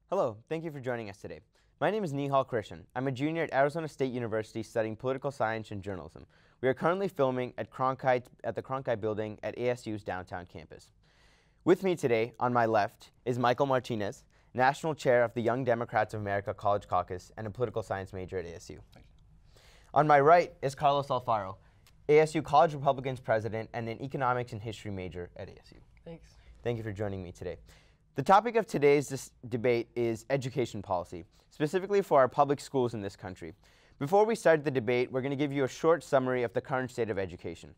Hello, thank you for joining us today. My name is Nihal Krishan. I'm a junior at Arizona State University studying political science and journalism. We are currently filming at the Cronkite building at ASU's downtown campus. With me today, on my left, is Michael Martinez, National Chair of the Young Democrats of America College Caucus and a political science major at ASU. On my right is Carlos Alfaro, ASU College Republicans President and an economics and history major at ASU. Thanks. Thank you for joining me today. The topic of today's debate is education policy, specifically for our public schools in this country. Before we start the debate, we're going to give you a short summary of the current state of education.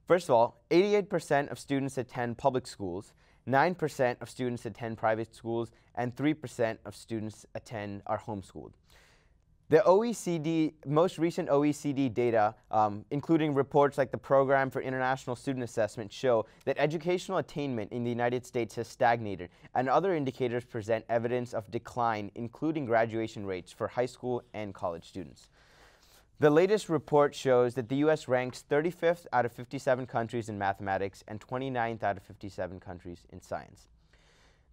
First of all, 88% of students attend public schools, 9% of students attend private schools, and 3% of students are homeschooled. The most recent OECD data, including reports like the Program for International Student Assessment, show that educational attainment in the United States has stagnated, and other indicators present evidence of decline, including graduation rates for high school and college students. The latest report shows that the U.S. ranks 35th out of 57 countries in mathematics and 29th out of 57 countries in science.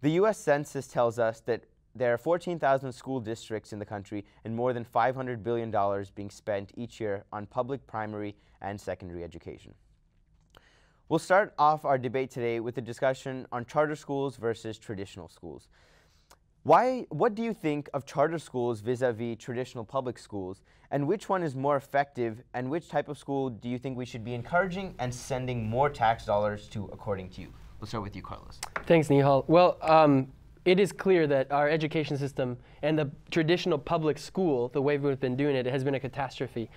The U.S. Census tells us that there are 14,000 school districts in the country and more than $500 billion being spent each year on public primary and secondary education. We'll start off our debate today with a discussion on charter schools versus traditional schools. What do you think of charter schools vis-a-vis traditional public schools, and which one is more effective, and which type of school do you think we should be encouraging and sending more tax dollars to, according to you? We'll start with you, Carlos. Thanks, Nihal. Well, it is clear that our education system and the traditional public school, the way we've been doing it, has been a catastrophe.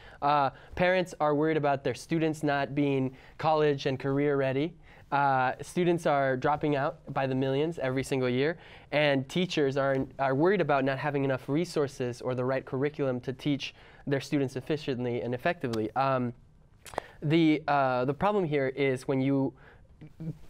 Parents are worried about their students not being college and career ready. Students are dropping out by the millions every single year, and teachers are worried about not having enough resources or the right curriculum to teach their students efficiently and effectively. The problem here is when you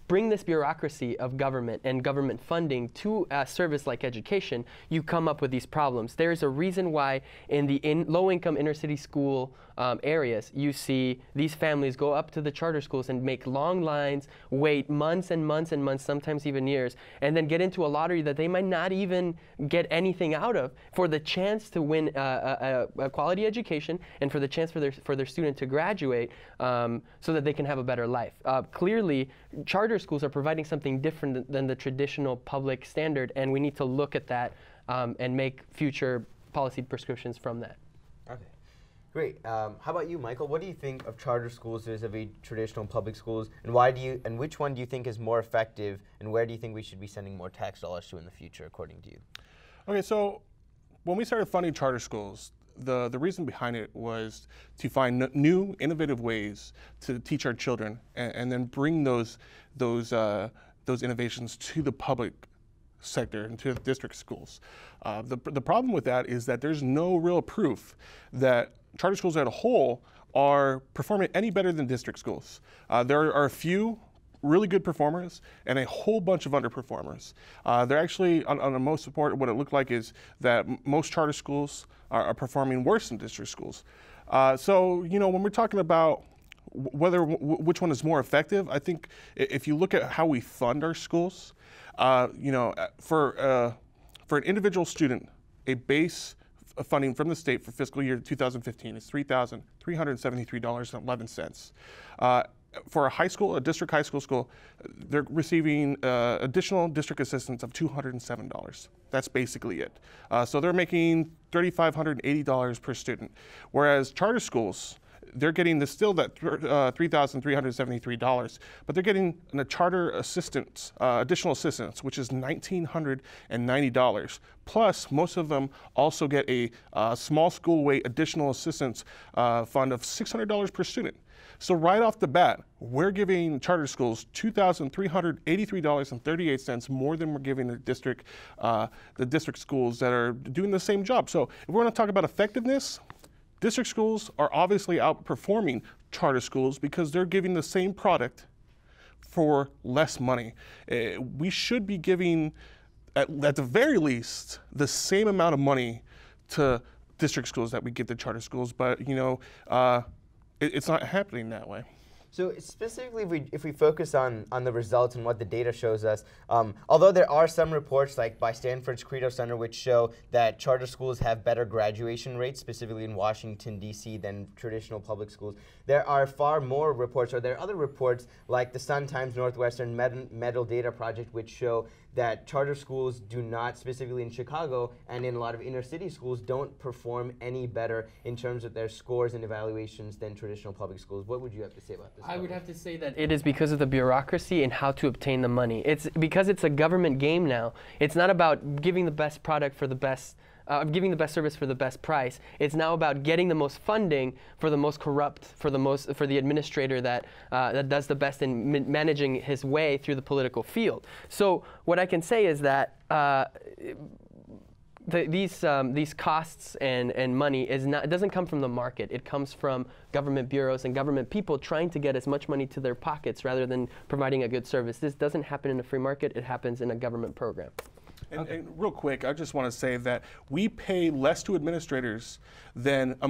bring this bureaucracy of government and government funding to a service like education, you come up with these problems. There's a reason why in the low-income inner-city school areas, you see these families go up to the charter schools and make long lines, wait months and months and months, sometimes even years, and then get into a lottery that they might not even get anything out of for the chance to win a quality education and for the chance for their student to graduate so that they can have a better life. Clearly, charter schools are providing something different than the traditional public standard, and we need to look at that and make future policy prescriptions from that. Okay, great. How about you, Michael? What do you think of charter schools vis-a-vis traditional public schools, and which one do you think is more effective, and where do you think we should be sending more tax dollars to in the future, according to you? Okay, so when we started funding charter schools, the reason behind it was to find new, innovative ways to teach our children, and then bring those innovations to the public sector and to the district schools. The problem with that is that there's no real proof that charter schools as a whole are performing any better than district schools. There are a few really good performers and a whole bunch of underperformers. They're actually, on the most important, what it looked like is that most charter schools are performing worse than district schools. So, when we're talking about which one is more effective, I think if you look at how we fund our schools, for an individual student, a base funding from the state for fiscal year 2015 is $3,373.11. For a district high school, they're receiving additional district assistance of $207. That's basically it. So they're making $3,580 per student. Whereas charter schools, they're getting still that $3,373, but they're getting a charter assistance, additional assistance, which is $1,990. Plus, most of them also get a small school weight additional assistance fund of $600 per student. So right off the bat, we're giving charter schools $2,383.38 more than we're giving the district schools that are doing the same job. So if we're going to talk about effectiveness, district schools are obviously outperforming charter schools because they're giving the same product for less money. We should be giving, at the very least, the same amount of money to district schools that we give to charter schools, but it's not happening that way. So specifically, if we focus on the results and what the data shows us, although there are some reports like by Stanford's Credo Center which show that charter schools have better graduation rates, specifically in Washington, D.C., than traditional public schools, there are far more reports, or there are other reports like the Sun-Times Northwestern Medal Data Project, which show that charter schools do not, specifically in Chicago and in a lot of inner city schools, don't perform any better in terms of their scores and evaluations than traditional public schools. What would you have to say about this? I would have to say that it is because of the bureaucracy and how to obtain the money. It's because it's a government game now. It's not about giving the best product for the best, giving the best service for the best price. It's now about getting the most funding for the most corrupt, for the administrator that does the best in managing his way through the political field. So what I can say is that these costs and money it doesn't come from the market. It comes from government bureaus and government people trying to get as much money to their pockets rather than providing a good service. This doesn't happen in a free market. It happens in a government program. And real quick, I just want to say that we pay less to administrators than a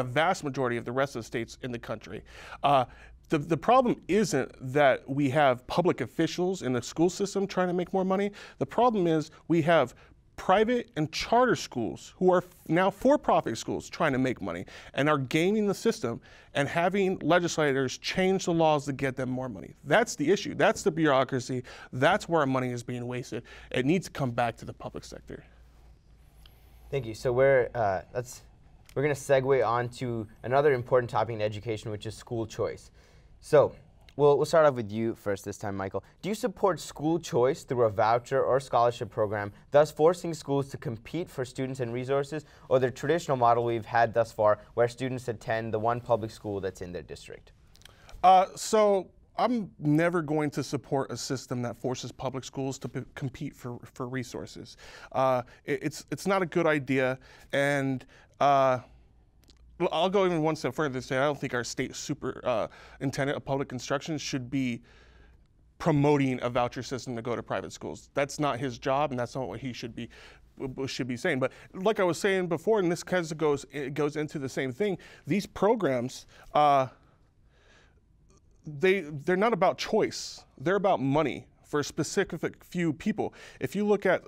vast majority of the rest of the states in the country. The problem isn't that we have public officials in the school system trying to make more money. The problem is we have private and charter schools who are now for-profit schools trying to make money and are gaming the system and having legislators change the laws to get them more money. That's the issue. That's the bureaucracy. That's where our money is being wasted. It needs to come back to the public sector. Thank you. So we're going to segue on to another important topic in education, which is school choice. So we'll start off with you first this time, Michael. Do you support school choice through a voucher or scholarship program, thus forcing schools to compete for students and resources, or the traditional model we've had thus far, where students attend the one public school that's in their district? So I'm never going to support a system that forces public schools to compete for resources. It's not a good idea, and I'll go even one step further and say I don't think our state superintendent of public instruction should be promoting a voucher system to go to private schools. That's not his job, and that's not what he should be saying. But like I was saying before, and this kind of goes into the same thing, these programs, they're not about choice. They're about money for a specific few people. If you look at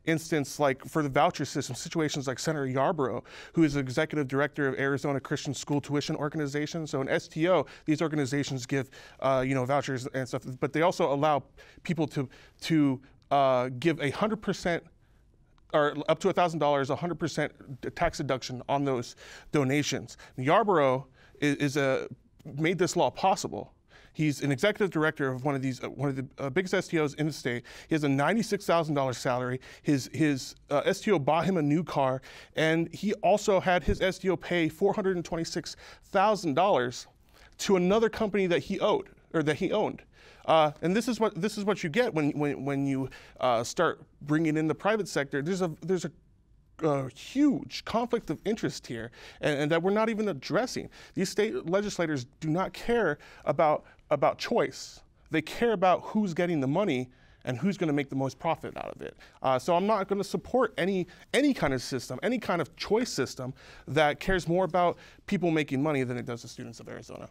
instance like for the voucher system, situations like Senator Yarborough, who is executive director of Arizona Christian School Tuition Organization. So in STO, these organizations give vouchers and stuff, but they also allow people to give 100% or up to $1,000, 100% tax deduction on those donations. Yarborough made this law possible. He's an executive director of one of the biggest STOs in the state. He has a $96,000 salary. His STO bought him a new car, and he also had his STO pay $426,000 to another company that he owned. And this is what you get when you start bringing in the private sector. There's a huge conflict of interest here, and that we're not even addressing. These state legislators do not care about choice. They care about who's getting the money and who's going to make the most profit out of it. So I'm not going to support any kind of system, any kind of choice system that cares more about people making money than it does the students of Arizona.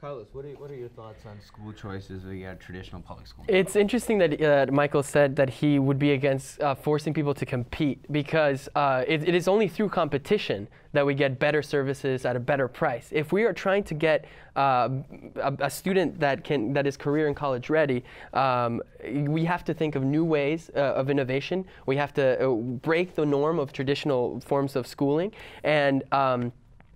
Carlos, what are your thoughts on school choices via traditional public school? It's interesting that Michael said that he would be against forcing people to compete, because it is only through competition that we get better services at a better price. If we are trying to get a student that is career and college ready, we have to think of new ways of innovation. We have to break the norm of traditional forms of schooling, and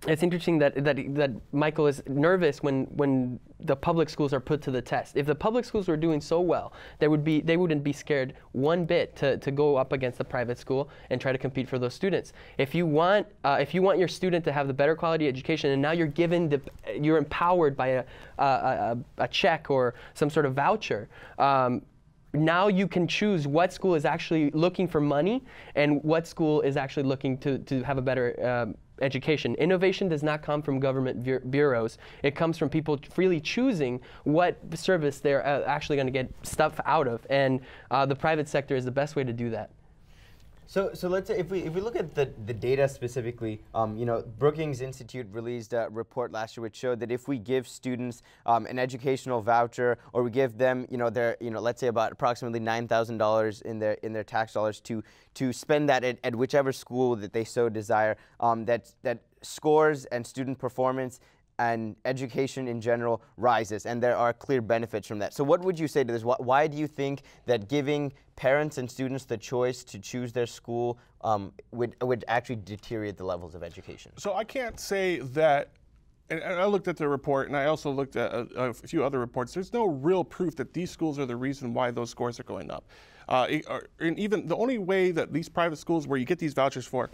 it's interesting that Michael is nervous when the public schools are put to the test. If the public schools were doing so well, they wouldn't be scared one bit to go up against the private school and try to compete for those students. If you want your student to have the better quality education, and now you're empowered by a check or some sort of voucher. Now you can choose what school is actually looking for money and what school is actually looking to have a better education. Innovation does not come from government bureaus. It comes from people freely choosing what service they're actually going to get stuff out of. And the private sector is the best way to do that. So let's say if we look at the data specifically, Brookings Institute released a report last year which showed that if we give students an educational voucher, or we give them their let's say about approximately $9,000 in their tax dollars to spend that at whichever school that they so desire, that scores and student performance and education in general rises, and there are clear benefits from that. So what would you say to this? Why do you think that giving parents and students the choice to choose their school would actually deteriorate the levels of education? So I can't say that, and I looked at the report, and I also looked at a few other reports. There's no real proof that these schools are the reason why those scores are going up. And even the only way that these private schools where you get these vouchers for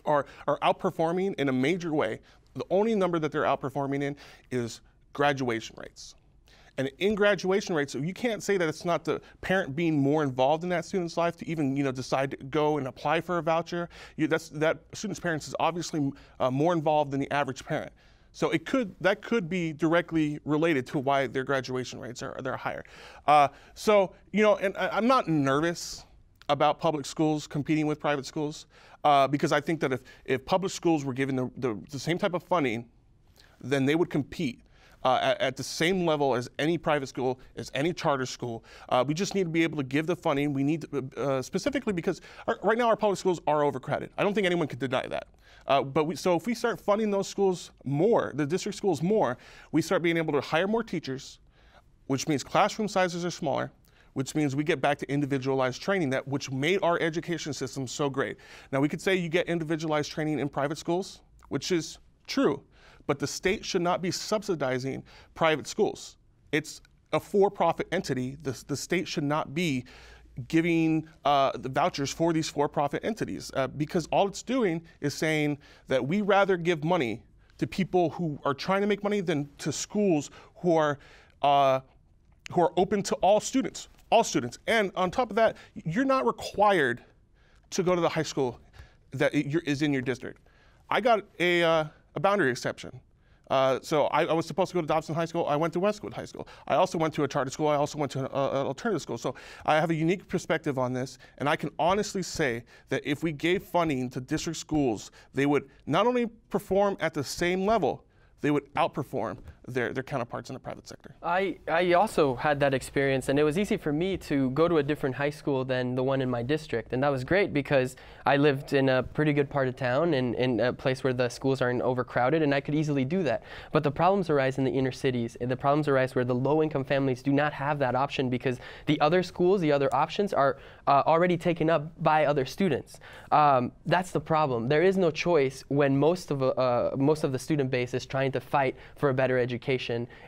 are outperforming in a major way, the only number that they're outperforming in is graduation rates. And in graduation rates, so you can't say that it's not the parent being more involved in that student's life to even decide to go and apply for a voucher. That student's parents is obviously more involved than the average parent. So that could be directly related to why their graduation rates they're higher. And I'm not nervous about public schools competing with private schools, because I think that if public schools were given the same type of funding, then they would compete at the same level as any private school, as any charter school. We just need to be able to give the funding. We need to, specifically because right now our public schools are overcrowded. I don't think anyone could deny that. So if we start funding those schools more, the district schools more, we start being able to hire more teachers, which means classroom sizes are smaller, which means we get back to individualized training, which made our education system so great. Now, we could say you get individualized training in private schools, which is true, but the state should not be subsidizing private schools. It's a for-profit entity. The state should not be giving the vouchers for these for-profit entities, because all it's doing is saying that we rather give money to people who are trying to make money than to schools who are open to all students. And on top of that, you're not required to go to the high school that is in your district. I got a boundary exception. So I was supposed to go to Dobson High School. I went to Westwood High School. I also went to a charter school. I also went to an alternative school. So I have a unique perspective on this, and I can honestly say that if we gave funding to district schools, they would not only perform at the same level, they would outperform their counterparts in the private sector. I also had that experience, and it was easy for me to go to a different high school than the one in my district, and that was great because I lived in a pretty good part of town and in a place where the schools aren't overcrowded, and I could easily do that. But the problems arise in the inner cities, and the problems arise where the low-income families do not have that option because the other schools, the other options are already taken up by other students. That's the problem. There is no choice when most of the student base is trying to fight for a better education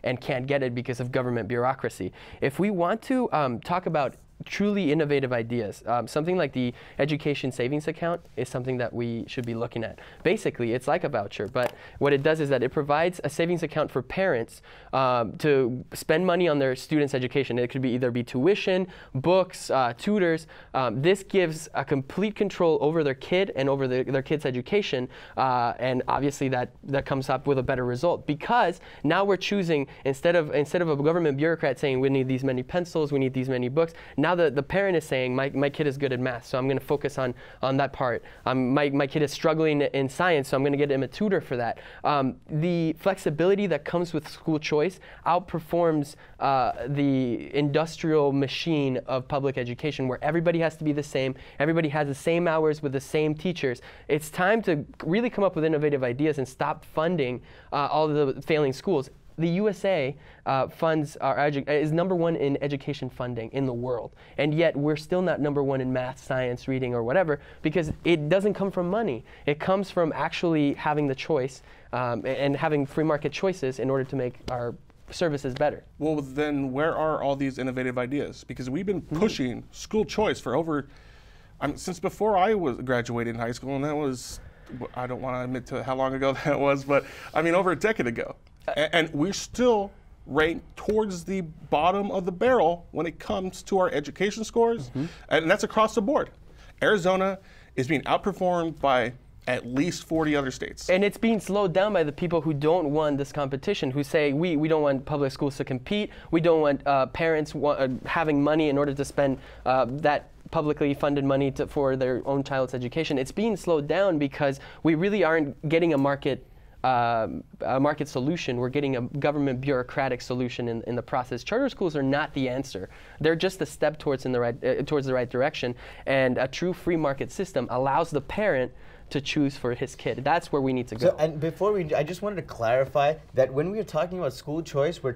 and can't get it because of government bureaucracy. If we want to talk about truly innovative ideas, something like the education savings account is something that we should be looking at. Basically, it's like a voucher, but what it does is that it provides a savings account for parents to spend money on their students' education. It could be either tuition, books, tutors. This gives a complete control over their kid and over their kid's education, and obviously that comes up with a better result because now we're choosing, instead of a government bureaucrat saying we need these many pencils, we need these many books, now the parent is saying, my kid is good at math, so I'm going to focus on that part. My kid is struggling in science, so I'm going to get him a tutor for that. The flexibility that comes with school choice outperforms the industrial machine of public education where everybody has to be the same, everybody has the same hours with the same teachers. It's time to really come up with innovative ideas and stop funding all of the failing schools. The USA is #1 in education funding in the world, and yet we're still not #1 in math, science, reading, or whatever, because it doesn't come from money. It comes from actually having the choice and having free market choices in order to make our services better. Well, then where are all these innovative ideas? Because we've been pushing school choice for since before I graduated in high school, and that was, I don't want to admit to how long ago that was, but I mean over a decade ago. And we're still ranked towards the bottom of the barrel when it comes to our education scores, and that's across the board. Arizona is being outperformed by at least 40 other states. And it's being slowed down by the people who don't want this competition, who say we don't want public schools to compete, we don't want parents having money in order to spend that publicly funded money for their own child's education. It's being slowed down because we really aren't getting a market solution. We're getting a government bureaucratic solution in the process. Charter schools are not the answer. They're just a step towards the right direction. And a true free market system allows the parent to choose for his kid. That's where we need to go. So, and before I just wanted to clarify that when we're talking about school choice, we're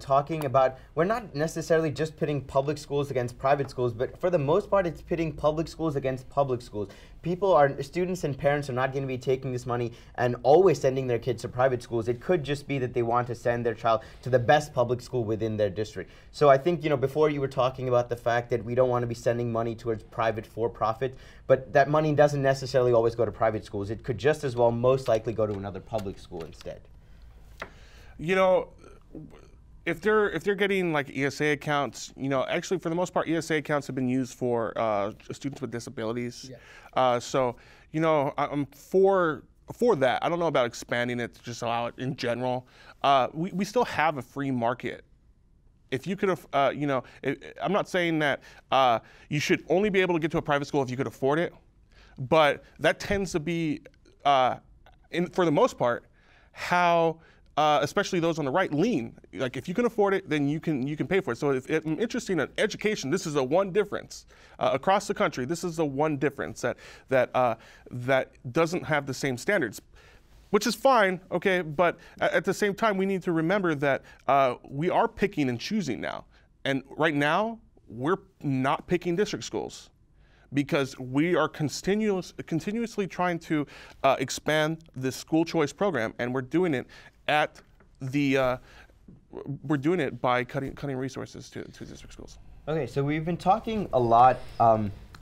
not necessarily just pitting public schools against private schools, but for the most part, it's pitting public schools against public schools. Students and parents are not going to be taking this money and always sending their kids to private schools. It could just be that they want to send their child to the best public school within their district. So I think, before you were talking about the fact that we don't want to be sending money towards private for-profit, but that money doesn't necessarily always go to private schools. It could just as well most likely go to another public school instead. If they're getting like ESA accounts, actually for the most part, ESA accounts have been used for students with disabilities. Yeah. So, I'm for that. I don't know about expanding it to just allow it in general. We still have a free market. If you could, I'm not saying that you should only be able to get to a private school if you could afford it, but that tends to be, for the most part, how especially those on the right lean. Like if you can afford it, then you can pay for it. So if I'm interested in education, this is the one difference across the country. This is the one difference that doesn't have the same standards. Which is fine, okay, but at the same time, we need to remember that we are picking and choosing now. And right now, we're not picking district schools because we are continuously trying to expand the school choice program, and we're doing it by cutting resources to district schools. Okay, so we've been talking a lot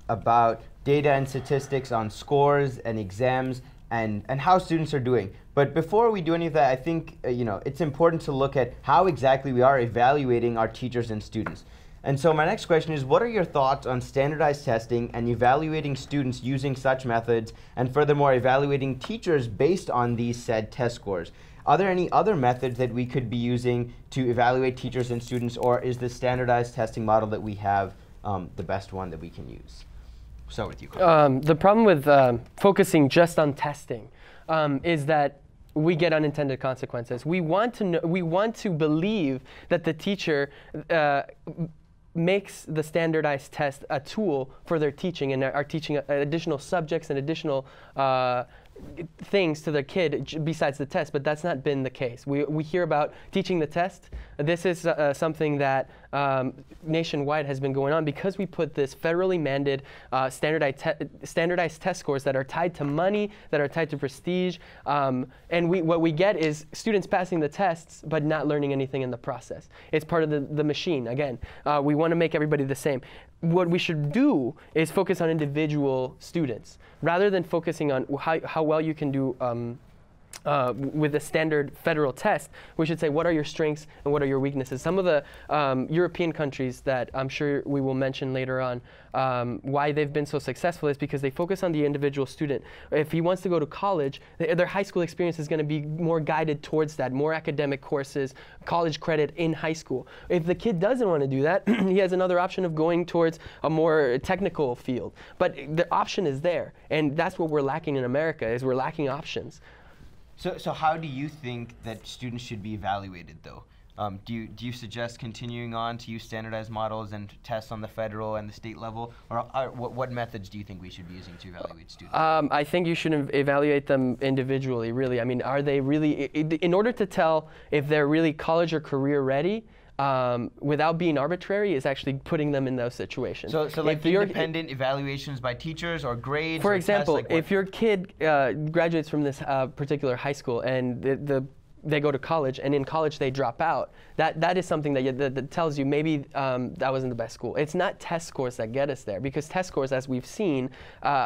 about data and statistics on scores and exams and how students are doing. But before we do any of that, I think it's important to look at how exactly we are evaluating our teachers and students. And so my next question is, what are your thoughts on standardized testing and evaluating students using such methods, and furthermore evaluating teachers based on these said test scores? Are there any other methods that we could be using to evaluate teachers and students, or is the standardized testing model that we have the best one that we can use? Start with you. The problem with focusing just on testing is that we get unintended consequences. We want to believe that the teacher makes the standardized test a tool for their teaching and are teaching additional subjects and additional things to their kid besides the test, but that's not been the case. We hear about teaching the test. This is something that nationwide has been going on because we put this federally mandated standardized test scores that are tied to money, that are tied to prestige, and what we get is students passing the tests but not learning anything in the process. It's part of the machine. Again, we want to make everybody the same. What we should do is focus on individual students rather than focusing on how well you can do with a standard federal test. We should say, what are your strengths and what are your weaknesses? Some of the European countries that I'm sure we will mention later on, why they've been so successful is because they focus on the individual student. If he wants to go to college, their high school experience is going to be more guided towards that, more academic courses, college credit in high school. If the kid doesn't want to do that, he has another option of going towards a more technical field. But the option is there, and that's what we're lacking in America, is we're lacking options. So how do you think that students should be evaluated, though? Do you suggest continuing on to use standardized models and tests on the federal and the state level, or what methods do you think we should be using to evaluate students? I think you should evaluate them individually, really. I mean, are they really, in order to tell if they're really college or career ready, without being arbitrary, is actually putting them in those situations. So like independent evaluations by teachers or grades? For example, tests, like if your kid graduates from this particular high school and they go to college, and in college they drop out, that is something that tells you maybe that wasn't the best school. It's not test scores that get us there, because test scores, as we've seen,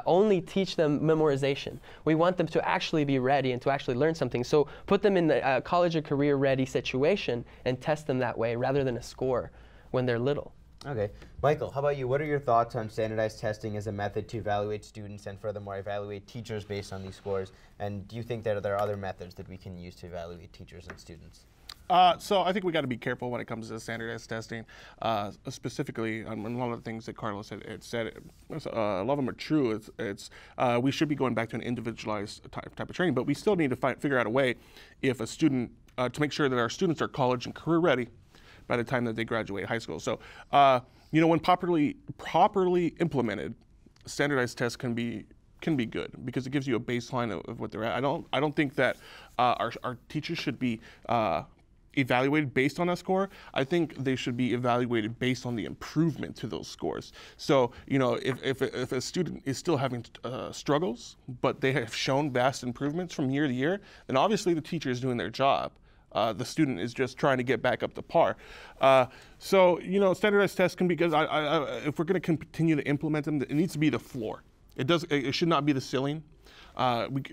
only teach them memorization. We want them to actually be ready and to actually learn something. So put them in the college or career ready situation and test them that way rather than a score when they're little. Okay. Michael, how about you? What are your thoughts on standardized testing as a method to evaluate students and furthermore evaluate teachers based on these scores? And do you think that there are other methods that we can use to evaluate teachers and students? So I think we got to be careful when it comes to standardized testing, specifically on one of the things that Carlos had said. A lot of them are true. We should be going back to an individualized type of training, but we still need to figure out a way if a student to make sure that our students are college and career ready by the time that they graduate high school. So when properly implemented, standardized tests can be good because it gives you a baseline of what they're at. I don't think that our teachers should be evaluated based on a score. I think they should be evaluated based on the improvement to those scores. So, if a student is still having struggles, but they have shown vast improvements from year to year, then obviously the teacher is doing their job. The student is just trying to get back up to par. Standardized tests can be, because if we're going to continue to implement them, it needs to be the floor. It should not be the ceiling.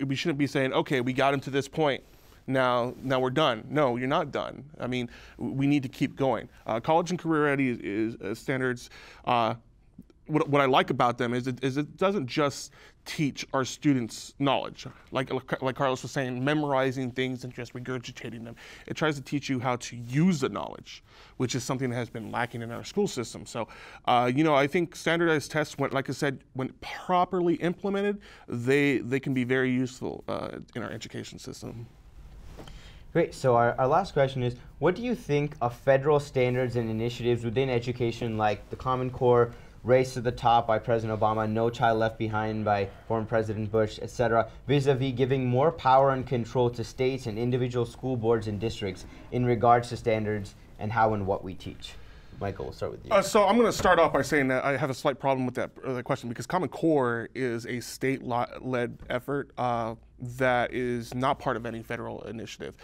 We shouldn't be saying, okay, we got him to this point. Now we're done. No, you're not done. I mean, we need to keep going. College and career ready is standards. What I like about them is it doesn't just teach our students knowledge, like Carlos was saying, memorizing things and just regurgitating them. It tries to teach you how to use the knowledge, which is something that has been lacking in our school system. So, I think standardized tests, like I said, when properly implemented, they can be very useful in our education system. Great. So our last question is, what do you think of federal standards and initiatives within education, like the Common Core, Race to the Top by President Obama, No Child Left Behind by former President Bush, etc., vis-a-vis giving more power and control to states and individual school boards and districts in regards to standards and how and what we teach? Michael, we'll start with you. So I'm going to start off by saying that I have a slight problem with that question, because Common Core is a state-led effort that is not part of any federal initiative.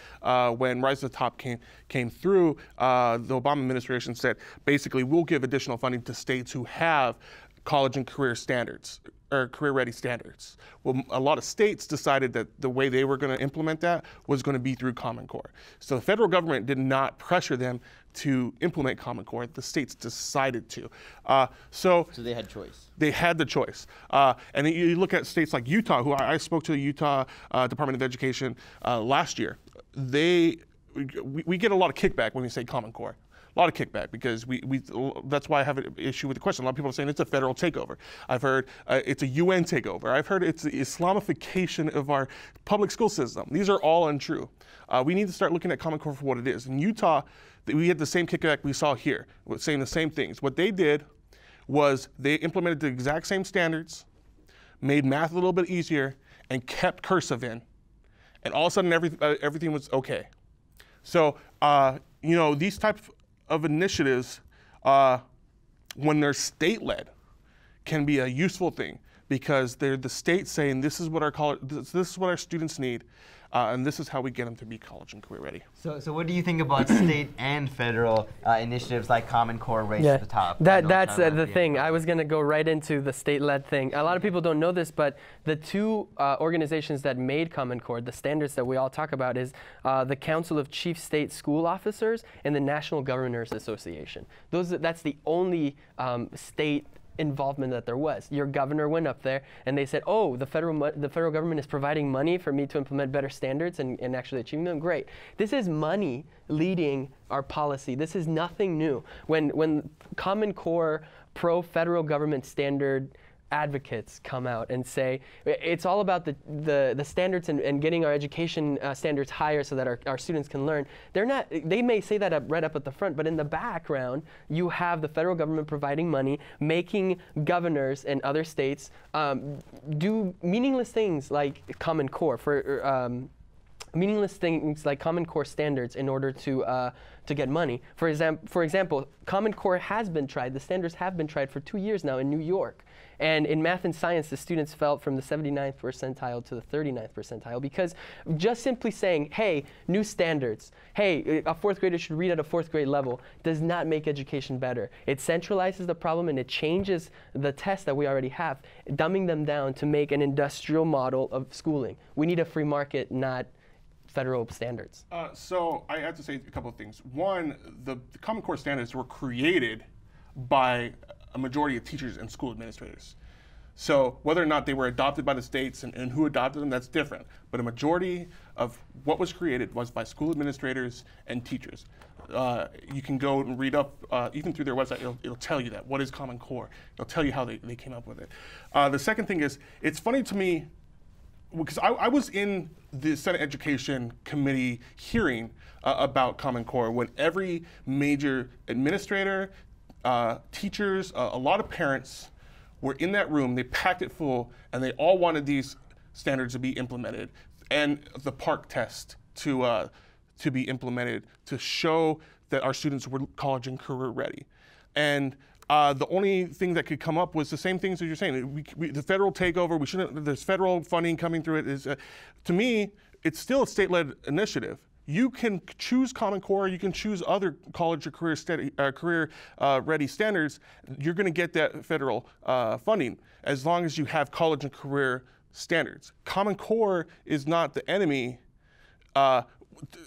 When Rise to the Top came through, the Obama administration said, basically, we'll give additional funding to states who have college and career standards, or career-ready standards. Well, a lot of states decided that the way they were going to implement that was going to be through Common Core. So the federal government did not pressure them to implement Common Core. The states decided to. So they had choice. They had the choice. And you look at states like Utah, who I spoke to the Utah Department of Education last year. We get a lot of kickback when we say Common Core. A lot of kickback, because that's why I have an issue with the question. A lot of people are saying it's a federal takeover. I've heard it's a UN takeover. I've heard it's the Islamification of our public school system. These are all untrue. We need to start looking at Common Core for what it is. In Utah, we had the same kickback we saw here, saying the same things. What they did was they implemented the exact same standards, made math a little bit easier, and kept cursive in. And all of a sudden, everything was okay. So, these type of initiatives, when they're state-led, can be a useful thing, because they're the state saying this is what our students need, and this is how we get them to be college and career ready. So what do you think about state and federal initiatives like Common Core, Race to the Top? That's the thing. I was going to go right into the state-led thing. A lot of people don't know this, but the two organizations that made Common Core, the standards that we all talk about, is the Council of Chief State School Officers and the National Governors Association. That's the only state involvement that there was. Your governor went up there and they said, oh, the federal government is providing money for me to implement better standards and actually achieving them. Great. This is money leading our policy. This is nothing new. When Common Core pro-federal government standard advocates come out and say it's all about the standards and getting our education standards higher so that our students can learn. They may say that right up at the front, but in the background you have the federal government providing money, making governors and other states do meaningless things like Common Core Common Core standards in order to get money. For example, Common Core has been tried. The standards have been tried for 2 years now in New York. And in math and science, the students fell from the 79th percentile to the 39th percentile, because just simply saying, hey, new standards, hey, a fourth grader should read at a fourth grade level, does not make education better. It centralizes the problem and it changes the tests that we already have, dumbing them down to make an industrial model of schooling. We need a free market, not federal standards. So I have to say a couple of things. One, the Common Core standards were created by a majority of teachers and school administrators. So whether or not they were adopted by the states and who adopted them, that's different. But a majority of what was created was by school administrators and teachers. You can go and read up, even through their website, it'll tell you that. What is Common Core? It'll tell you how they came up with it. The second thing is, it's funny to me, because I was in the Senate Education Committee hearing about Common Core when every major administrator, teachers, a lot of parents were in that room. They packed it full, and they all wanted these standards to be implemented, and the PARCC test to be implemented to show that our students were college and career ready. And the only thing that could come up was the same things that you're saying. The federal takeover, we shouldn't, there's federal funding coming through it. To me, it's still a state-led initiative. You can choose Common Core, you can choose other college or career ready standards. You're gonna get that federal funding as long as you have college and career standards. Common Core is not the enemy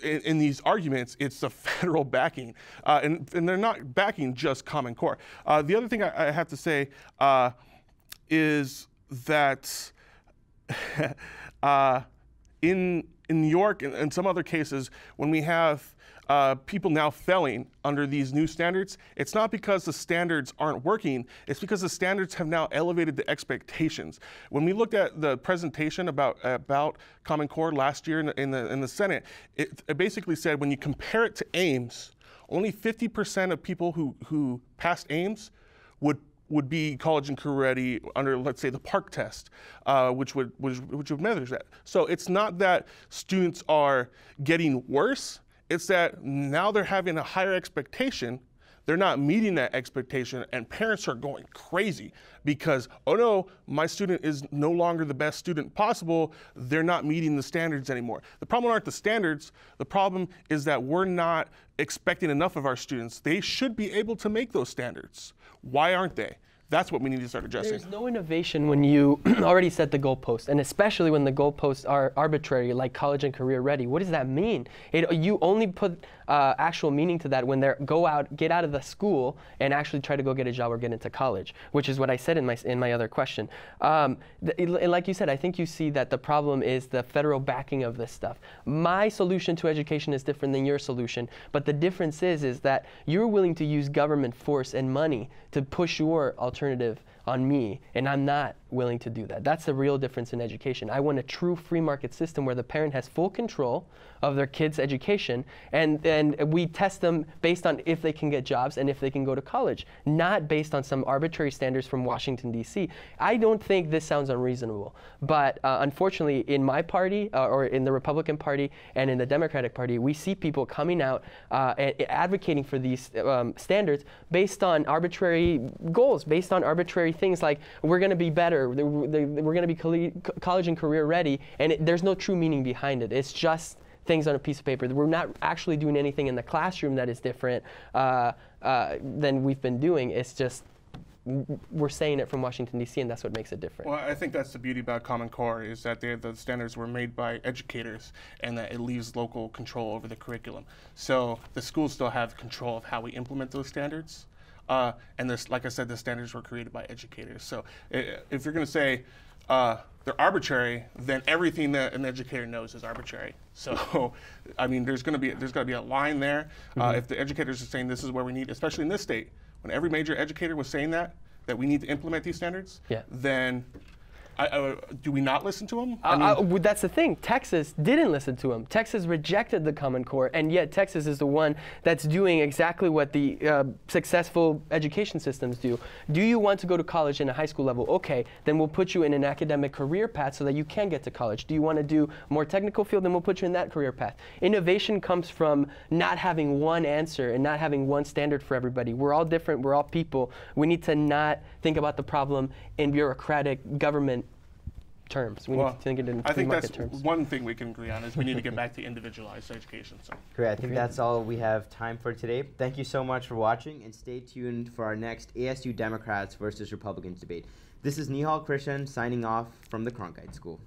in these arguments. It's the federal backing. And they're not backing just Common Core. The other thing I have to say is that in New York and some other cases, when we have people now failing under these new standards, it's not because the standards aren't working, it's because the standards have now elevated the expectations. When we looked at the presentation about Common Core last year in the Senate, it basically said when you compare it to Ames, only 50% of people who passed Ames would be college and career ready under, let's say, the PARCC test, which would measure that. So it's not that students are getting worse, it's that now they're having a higher expectation, they're not meeting that expectation, and parents are going crazy because, oh no, my student is no longer the best student possible, they're not meeting the standards anymore. The problem aren't the standards, the problem is that we're not expecting enough of our students. They should be able to make those standards. Why aren't they? That's what we need to start addressing. There's no innovation when you already set the goalpost, and especially when the goalposts are arbitrary, like college and career ready. What does that mean? You only put actual meaning to that when they get out of the school and actually try to go get a job or get into college, which is what I said in my other question. Like you said, I think you see that the problem is the federal backing of this stuff. My solution to education is different than your solution, but the difference is that you're willing to use government force and money to push your alternative on me, and I'm not willing to do that. That's the real difference in education. I want a true free market system where the parent has full control of their kids' education, and we test them based on if they can get jobs and if they can go to college, not based on some arbitrary standards from Washington, D.C. I don't think this sounds unreasonable, but unfortunately in my party, or in the Republican Party and in the Democratic Party, we see people coming out advocating for these standards based on arbitrary goals, based on arbitrary things like we're going to be better, we're going to be college and career ready, and there's no true meaning behind it. It's just things on a piece of paper. We're not actually doing anything in the classroom that is different than we've been doing. It's just we're saying it from Washington, D.C., and that's what makes it different. Well, I think that's the beauty about Common Core, is that the standards were made by educators and that it leaves local control over the curriculum. So the schools still have control of how we implement those standards. And this, like I said, the standards were created by educators. So if you're going to say they're arbitrary, then everything that an educator knows is arbitrary. So, I mean, there's got to be a line there. If the educators are saying this is where we need, especially in this state, when every major educator was saying that we need to implement these standards, then do we not listen to them? That's the thing. Texas didn't listen to them. Texas rejected the Common Core, and yet Texas is the one that's doing exactly what the successful education systems do. Do you want to go to college in a high school level? Okay, then we'll put you in an academic career path so that you can get to college. Do you want to do more technical field? Then we'll put you in that career path. Innovation comes from not having one answer and not having one standard for everybody. We're all different. We're all people. We need to not think about the problem in bureaucratic government terms. We need to think it in free market terms. One thing we can agree on is we need to get back to individualized education. So. Great. I think that's all we have time for today. Thank you so much for watching, and stay tuned for our next ASU Democrats versus Republicans debate. This is Nihal Krishan signing off from the Cronkite School.